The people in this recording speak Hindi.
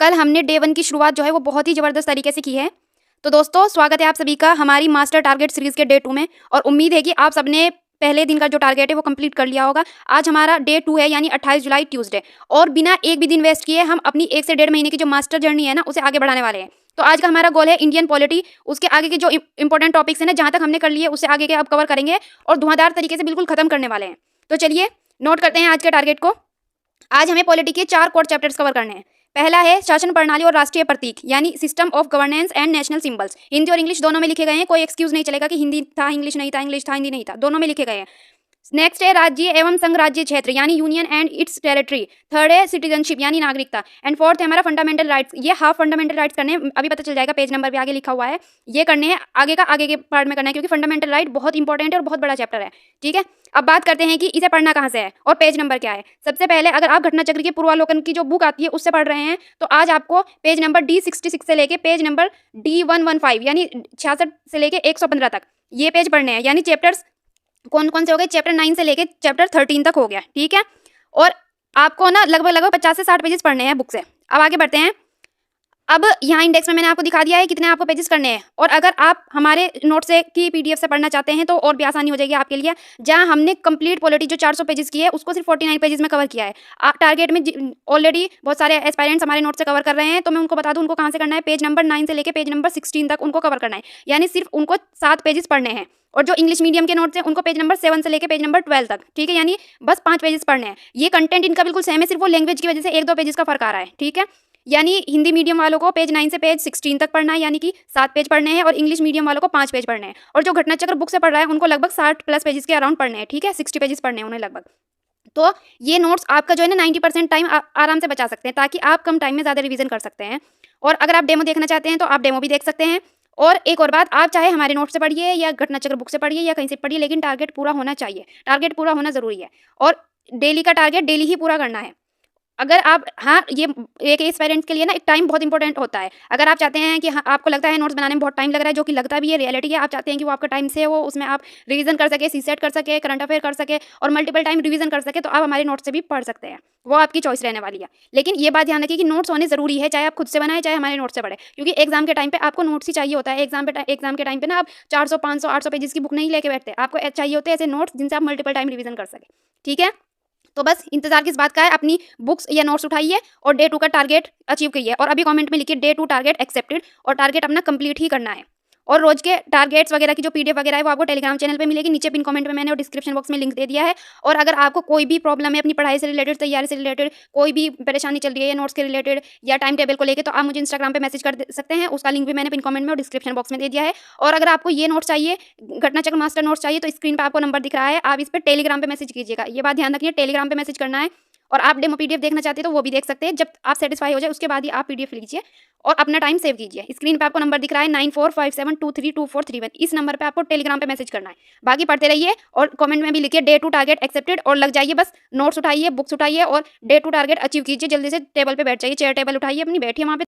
कल हमने डे 1 की शुरुआत जो है वो बहुत ही ज़बरदस्त तरीके से की है। तो दोस्तों स्वागत है आप सभी का हमारी मास्टर टारगेट सीरीज़ के डे 2 में और उम्मीद है कि आप सबने पहले दिन का जो टारगेट है वो कंप्लीट कर लिया होगा। आज हमारा डे 2 है यानी 28 जुलाई ट्यूसडे और बिना एक भी दिन वेस्ट किए हम अपनी 1 से 1.5 महीने की जो मास्टर जर्नी है ना उसे आगे बढ़ाने वाले हैं। तो आज का हमारा गोल है इंडियन पॉलिटी, उसके आगे के जो इंपॉर्टेंट टॉपिक्स हैं ना जहाँ तक हमने कर लिए उससे आगे के अब कवर करेंगे और धुआंधार तरीके से बिल्कुल खत्म करने वाले हैं। तो चलिए नोट करते हैं आज के टारगेट को। आज हमें पॉलिटी के 4 कोर चैप्टर्स कवर करने हैं। पहला है शासन प्रणाली और राष्ट्रीय प्रतीक यानी system of governance and national symbols. Hindi और इंग्लिश दोनों में लिखे गए हैं, कोई एक्सक्यूज नहीं चलेगा कि हिंदी था इंग्लिश नहीं था, इंग्लिश था हिंदी नहीं था, दोनों में लिखे गए हैं। नेक्स्ट है राज्य एवं संघ राज्य क्षेत्र यानी union and it's territory. Third है सिटीजनशिप यानी नागरिकता एंड फोर्थ है हमारा फंडामेंटल राइट्स। ये हाफ फंडामेंटल राइट्स करने हैं, अभी पता चल जाएगा पेज नंबर पे आगे लिखा हुआ है। ये करने हैं आगे के पार्ट में करना है क्योंकि फंडामेंटल राइट बहुत इंपॉर्टेंट है और बहुत बड़ा चैप्टर है। ठीक है, अब बात करते हैं कि इसे पढ़ना कहाँ से है और पेज नंबर क्या है। सबसे पहले अगर आप घटना चक्र के पूर्वावलोकन की जो बुक आती है उससे पढ़ रहे हैं तो आज आपको पेज नंबर D66 से लेके पेज नंबर D115 यानी 66 से लेके 115 तक ये पेज पढ़ने हैं। यानी चैप्टर्स कौन कौन से हो गए, चैप्टर 9 से लेके चैप्टर 13 तक हो गया। ठीक है, और आपको ना लगभग 50 से 60 पेजेस पढ़ने हैं बुक से। अब आगे बढ़ते हैं। अब यहाँ इंडेक्स में मैंने आपको दिखा दिया है कितने आपको पेजेस करने हैं और अगर आप हमारे नोट से की PDF से पढ़ना चाहते हैं तो और भी आसानी हो जाएगी आपके लिए। जहाँ हमने कंप्लीट पॉलिटी जो 400 पेजेस की है उसको सिर्फ 49 पेजेस में कवर किया है। टारगेट में ऑलरेडी बहुत सारे एस्पायरेंट्स हमारे नोट से कवर कर रहे हैं तो मैं उनको बता दूं उनको कहाँ से करना है। पेज नंबर 9 से लेकर पेज नंबर 16 तक उनको कवर करना है, यानी सिर्फ उनको 7 पेजेस पढ़ने हैं। और जो इंग्लिश मीडियम के नोट्स हैं उनको पेज नंबर 7 से लेकर पेज नंबर 12 तक। ठीक है, यानी बस 5 पेजेस पढ़ने हैं। ये कंटेंट इनका बिल्कुल सेम है, सिर्फ वो लैंग्वेज की वजह से 1-2 पेजेस का फर्क आ रहा है। ठीक है, यानी हिंदी मीडियम वालों को पेज 9 से पेज 16 तक पढ़ना है यानी कि 7 पेज पढ़ने हैं और इंग्लिश मीडियम वालों को 5 पेज पढ़ने हैं। और जो घटना चक्र बुक से पढ़ रहा है उनको लगभग 60+ पेजेस के अराउंड पढ़ने हैं। ठीक है, 60 पेजेस पढ़ने हैं उन्हें लगभग। तो ये नोट्स आपका जो है ना 90% टाइम आराम से बचा सकते हैं ताकि आप कम टाइम में ज़्यादा रिवीजन कर सकते हैं। और अगर आप डेमो देखना चाहते हैं तो आप डेमो भी देख सकते हैं। और एक और बात, आप चाहे हमारे नोट से पढ़िए या घटना चक्र बुक से पढ़िए या कहीं से पढ़िए, लेकिन टारगेट पूरा होना चाहिए। टारगेट पूरा होना ज़रूरी है और डेली का टारगेट डेली ही पूरा करना है। अगर आप ये एक एस्पायरेंट्स के लिए ना एक टाइम बहुत इंपॉर्टेंट होता है। अगर आप चाहते हैं कि आपको लगता है नोट्स बनाने में बहुत टाइम लग रहा है, जो कि लगता भी है, रियलिटी है, आप चाहते हैं कि वो आपका टाइम से हो, उसमें आप रिवीजन कर सके, सीसेट कर सके, करंट अफेयर कर सके और मल्टीपल टाइम रिवीजन कर सके, तो आप हमारे नोट्स से भी पढ़ सकते हैं। वो आपकी चॉइस रहने वाली है। लेकिन ये बात ध्यान रखिए कि नोट्स होने जरूरी है, चाहे आप खुद से बनाए चाहे हमारे नोट्स से पढ़े, क्योंकि एग्जाम के टाइम पे आपको नोट्स ही चाहिए होता है। एग्जाम के टाइम पे ना आप 400, 500, 800 पेजेस की बुक नहीं लेके बैठते, आपको चाहिए होते हैं ऐसे नोट्स जिनसे आप मल्टीपल टाइम रिवीजन कर सके। ठीक है, तो बस इंतजार किस बात का है, अपनी बुक्स या नोट्स उठाइए और डे 2 का टारगेट अचीव करिए। और अभी कमेंट में लिखिए डे 2 टारगेट एक्सेप्टेड और टारगेट अपना कंप्लीट ही करना है। और रोज के टारगेट्स वगैरह की जो PDF वगैरह है वो आपको टेलीग्राम चैनल पे मिलेगी, नीचे पिन कमेंट में मैंने और डिस्क्रिप्शन बॉक्स में लिंक दे दिया है। और अगर आपको कोई भी प्रॉब्लम है अपनी पढ़ाई से रिलेटेड, तैयारी से रिलेटेड, कोई भी परेशानी चल रही है नोट्स के रिलेटेड या टाइम टेबल को लेकर, तो आप मुझे इंस्टाग्राम पे मैसेज कर सकते हैं। उसका लिंक भी मैंने पिन कमेंट में और डिस्क्रिप्शन बॉक्स में दे दिया है। और अगर आपको ये नोट्स चाहिए, घटना चक्र मास्टर नोट्स चाहिए, तो स्क्रीन पर आपको नंबर दिख रहा है, आप इस पर टेलीग्राम पे मैसेज कीजिएगा। ये बात ध्यान रखिए, टेलीग्राम पे मैसेज करना है। और आप डेमो PDF देखना चाहते हैं तो वो भी देख सकते हैं। जब आप सेटिस्फाई हो जाए उसके बाद ही आप PDF लीजिए और अपना टाइम सेव कीजिए। स्क्रीन पे आपको नंबर दिख रहा है 9457232431। इस नंबर पे आपको टेलीग्राम पे मैसेज करना है। बाकी पढ़ते रहिए और कमेंट में भी लिखिए डे 2 टारगेट एक्सेप्टेड और लग जाइए। बस नोट्स उठाइए, बुक्स उठाइए और डे 2 टारगेट अचीव कीजिए। जल्दी से टेबल पे बैठ जाइए, चेयर टेबल उठाइए अपनी, बैठिए वहाँ पे।